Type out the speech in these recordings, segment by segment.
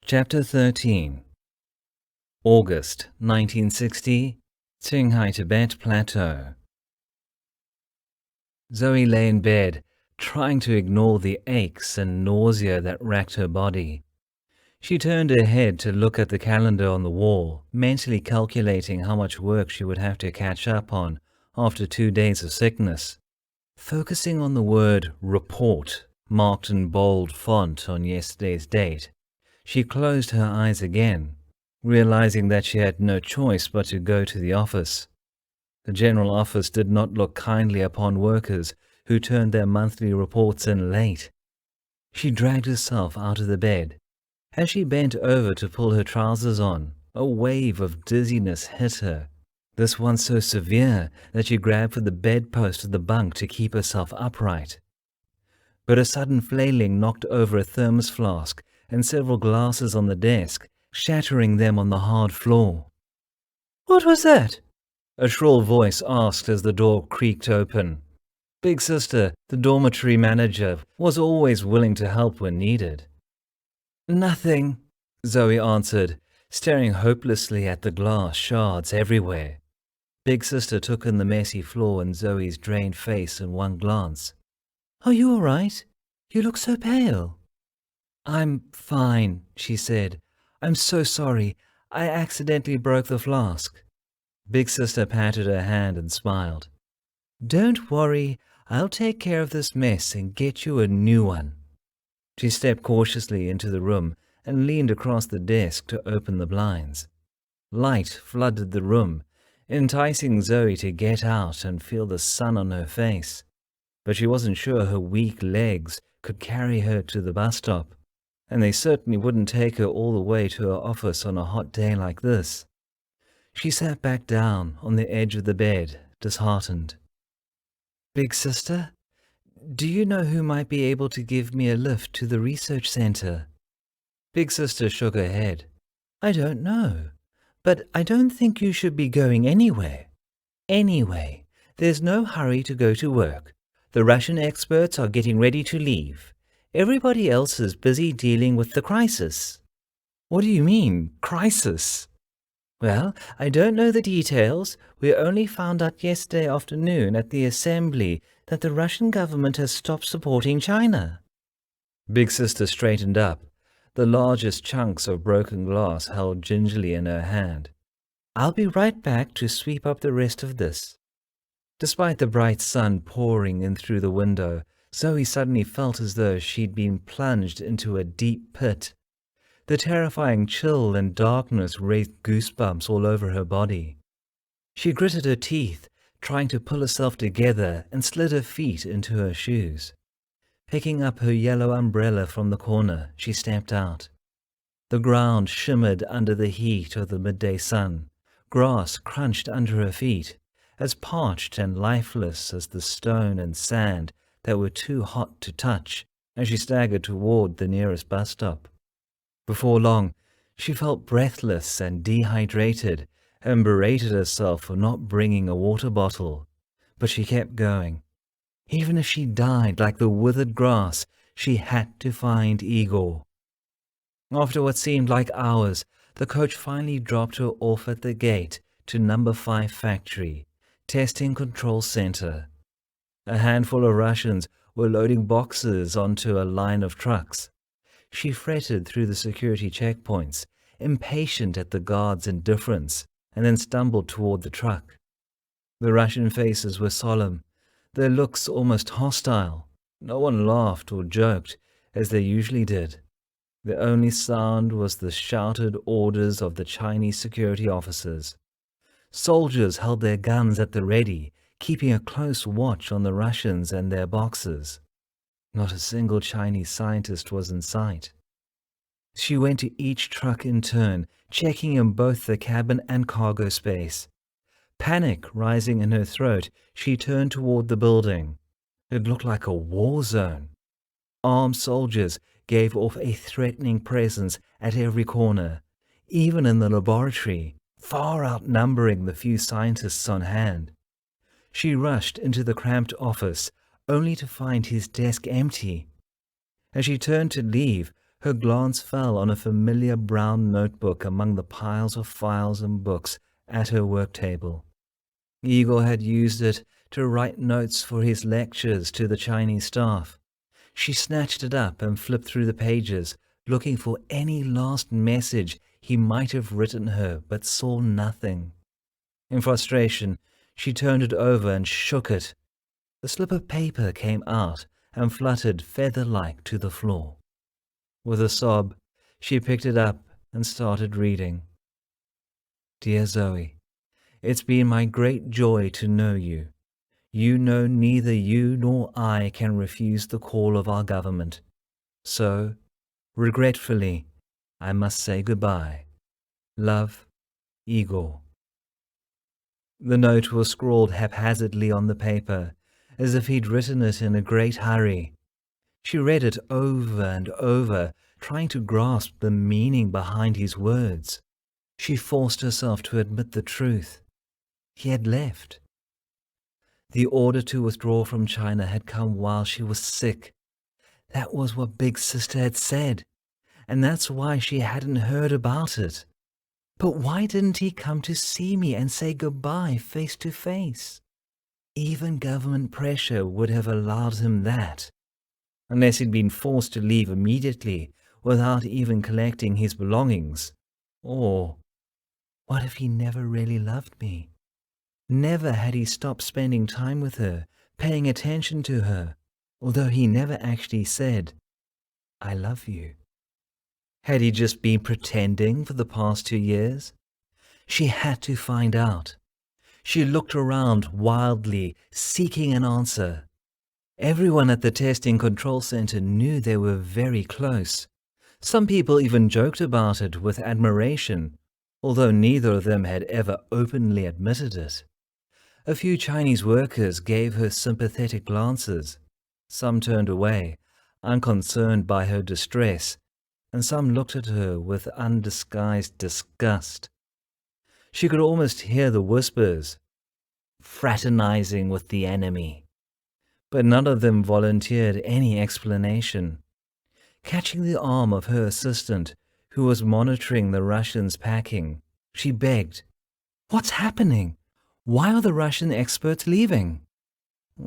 Chapter 13. August 1960, Qinghai Tibet Plateau. Zoe lay in bed, trying to ignore the aches and nausea that racked her body. She turned her head to look at the calendar on the wall, mentally calculating how much work she would have to catch up on after 2 days of sickness. Focusing on the word report, marked in bold font on yesterday's date, she closed her eyes again, realizing that she had no choice but to go to the office. The general office did not look kindly upon workers who turned their monthly reports in late. She dragged herself out of the bed. As she bent over to pull her trousers on, a wave of dizziness hit her, this one so severe that she grabbed for the bedpost of the bunk to keep herself upright. But a sudden flailing knocked over a thermos flask and several glasses on the desk, shattering them on the hard floor. "What was that?" a shrill voice asked as the door creaked open. Big Sister, the dormitory manager, was always willing to help when needed. "Nothing," Zoe answered, staring hopelessly at the glass shards everywhere. Big Sister took in the messy floor and Zoe's drained face in one glance. "Are you all right? You look so pale." "I'm fine," she said. "I'm so sorry. I accidentally broke the flask." Big Sister patted her hand and smiled. "Don't worry. I'll take care of this mess and get you a new one." She stepped cautiously into the room and leaned across the desk to open the blinds. Light flooded the room, enticing Zoe to get out and feel the sun on her face. But she wasn't sure her weak legs could carry her to the bus stop, and they certainly wouldn't take her all the way to her office on a hot day like this. She sat back down on the edge of the bed, disheartened. "Big Sister, do you know who might be able to give me a lift to the research center?" Big Sister shook her head. "I don't know, but I don't think you should be going anywhere. Anyway, there's no hurry to go to work. The Russian experts are getting ready to leave. Everybody else is busy dealing with the crisis." "What do you mean, crisis?" "Well, I don't know the details. We only found out yesterday afternoon at the assembly that the Russian government has stopped supporting China." Big Sister straightened up, the largest chunks of broken glass held gingerly in her hand. "I'll be right back to sweep up the rest of this." Despite the bright sun pouring in through the window, Zoe suddenly felt as though she'd been plunged into a deep pit. The terrifying chill and darkness raised goosebumps all over her body. She gritted her teeth, trying to pull herself together, and slid her feet into her shoes. Picking up her yellow umbrella from the corner, she stepped out. The ground shimmered under the heat of the midday sun. Grass crunched under her feet, as parched and lifeless as the stone and sand that were too hot to touch, as she staggered toward the nearest bus stop. Before long, she felt breathless and dehydrated and berated herself for not bringing a water bottle. But she kept going. Even if she died like the withered grass, she had to find Igor. After what seemed like hours, the coach finally dropped her off at the gate to number 5 factory, testing control center. A handful of Russians were loading boxes onto a line of trucks. She fretted through the security checkpoints, impatient at the guards' indifference, and then stumbled toward the truck. The Russian faces were solemn, their looks almost hostile. No one laughed or joked, as they usually did. The only sound was the shouted orders of the Chinese security officers. Soldiers held their guns at the ready, keeping a close watch on the Russians and their boxes. Not a single Chinese scientist was in sight. She went to each truck in turn, checking in both the cabin and cargo space. Panic rising in her throat, she turned toward the building. It looked like a war zone. Armed soldiers gave off a threatening presence at every corner, even in the laboratory, far outnumbering the few scientists on hand. She rushed into the cramped office, only to find his desk empty. As she turned to leave, Her glance fell on a familiar brown notebook among the piles of files and books at her work table. Igor had used it to write notes for his lectures to the Chinese staff. She snatched it up and flipped through the pages, looking for any last message he might have written her, but saw nothing. In frustration, she turned it over and shook it. The slip of paper came out and fluttered feather-like to the floor. With a sob, she picked it up and started reading. Dear Zoe, it's been my great joy to know you. You know neither you nor I can refuse the call of our government. So, regretfully, I must say goodbye. Love, Igor. The note was scrawled haphazardly on the paper, as if he'd written it in a great hurry. She read it over and over, trying to grasp the meaning behind his words. She forced herself to admit the truth. He had left. The order to withdraw from China had come while she was sick. That was what Big Sister had said, and that's why she hadn't heard about it. But why didn't he come to see me and say goodbye face to face? Even government pressure would have allowed him that, unless he'd been forced to leave immediately without even collecting his belongings. Or, what if he never really loved me? Never had he stopped spending time with her, paying attention to her, although he never actually said, I love you. Had he just been pretending for the past 2 years? She had to find out. She looked around wildly, seeking an answer. Everyone at the testing control center knew they were very close. Some people even joked about it with admiration, although neither of them had ever openly admitted it. A few Chinese workers gave her sympathetic glances. Some turned away, unconcerned by her distress, and some looked at her with undisguised disgust. She could almost hear the whispers, fraternizing with the enemy. But none of them volunteered any explanation. Catching the arm of her assistant, who was monitoring the Russians' packing, she begged, What's happening? Why are the Russian experts leaving?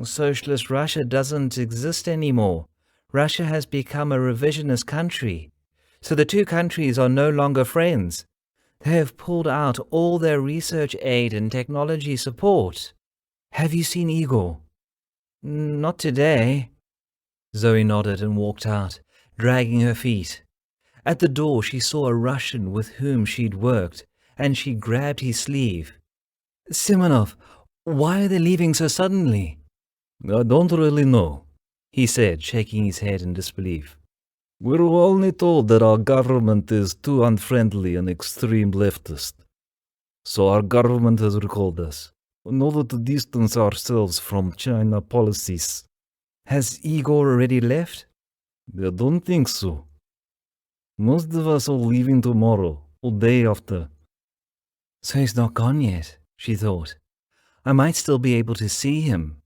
Socialist Russia doesn't exist anymore. Russia has become a revisionist country. So the two countries are no longer friends. They have pulled out all their research aid and technology support. Have you seen Igor? Not today. Zoe nodded and walked out, dragging her feet. At the door she saw a Russian with whom she'd worked, and she grabbed his sleeve. Simonov, why are they leaving so suddenly? I don't really know, he said, shaking his head in disbelief. We're only told that our government is too unfriendly and extreme leftist. So our government has recalled us, in order to distance ourselves from China policies. Has Igor already left? I don't think so. Most of us are leaving tomorrow, or day after. So he's not gone yet, she thought. I might still be able to see him.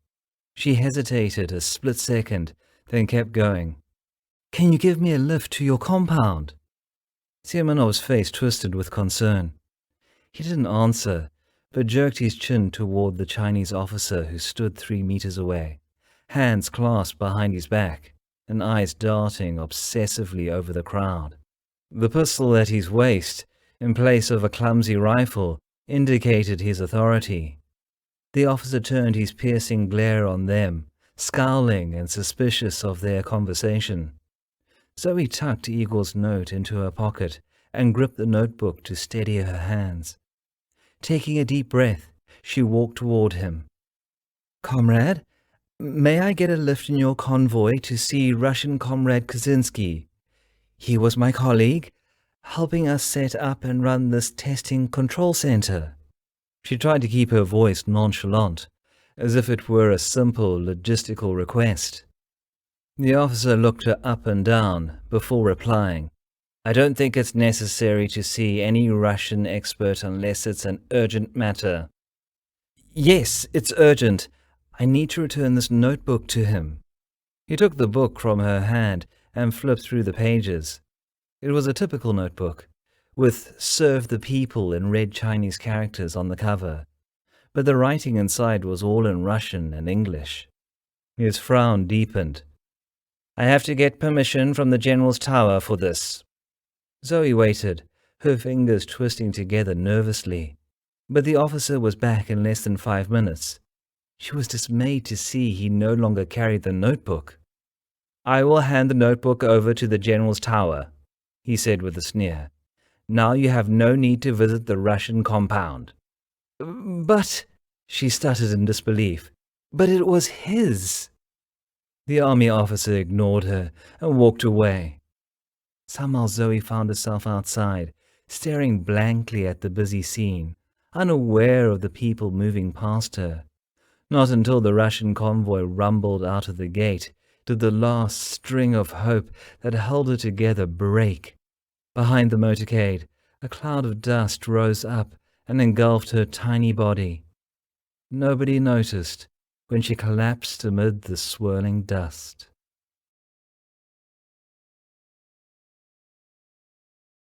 She hesitated a split second, then kept going. Can you give me a lift to your compound? Simonov's face twisted with concern. He didn't answer, but jerked his chin toward the Chinese officer who stood 3 meters away, hands clasped behind his back, and eyes darting obsessively over the crowd. The pistol at his waist, in place of a clumsy rifle, indicated his authority. The officer turned his piercing glare on them, scowling and suspicious of their conversation. Zoe tucked Igor's note into her pocket and gripped the notebook to steady her hands. Taking a deep breath, she walked toward him. Comrade, may I get a lift in your convoy to see Russian Comrade Kaczynski? He was my colleague, helping us set up and run this testing control center. She tried to keep her voice nonchalant, as if it were a simple logistical request. The officer looked her up and down before replying, I don't think it's necessary to see any Russian expert unless it's an urgent matter. Yes, it's urgent. I need to return this notebook to him. He took the book from her hand and flipped through the pages. It was a typical notebook, with "Serve the People" in red Chinese characters on the cover, but the writing inside was all in Russian and English. His frown deepened. "I have to get permission from the General's Tower for this." Zoe waited, her fingers twisting together nervously. But the officer was back in less than 5 minutes. She was dismayed to see he no longer carried the notebook. "I will hand the notebook over to the General's Tower," he said with a sneer. "Now you have no need to visit the Russian compound." "But," she stuttered in disbelief, "but it was his." The army officer ignored her and walked away. Somehow Zoe found herself outside, staring blankly at the busy scene, unaware of the people moving past her. Not until the Russian convoy rumbled out of the gate did the last string of hope that held her together break. Behind the motorcade, a cloud of dust rose up and engulfed her tiny body. Nobody noticed when she collapsed amid the swirling dust.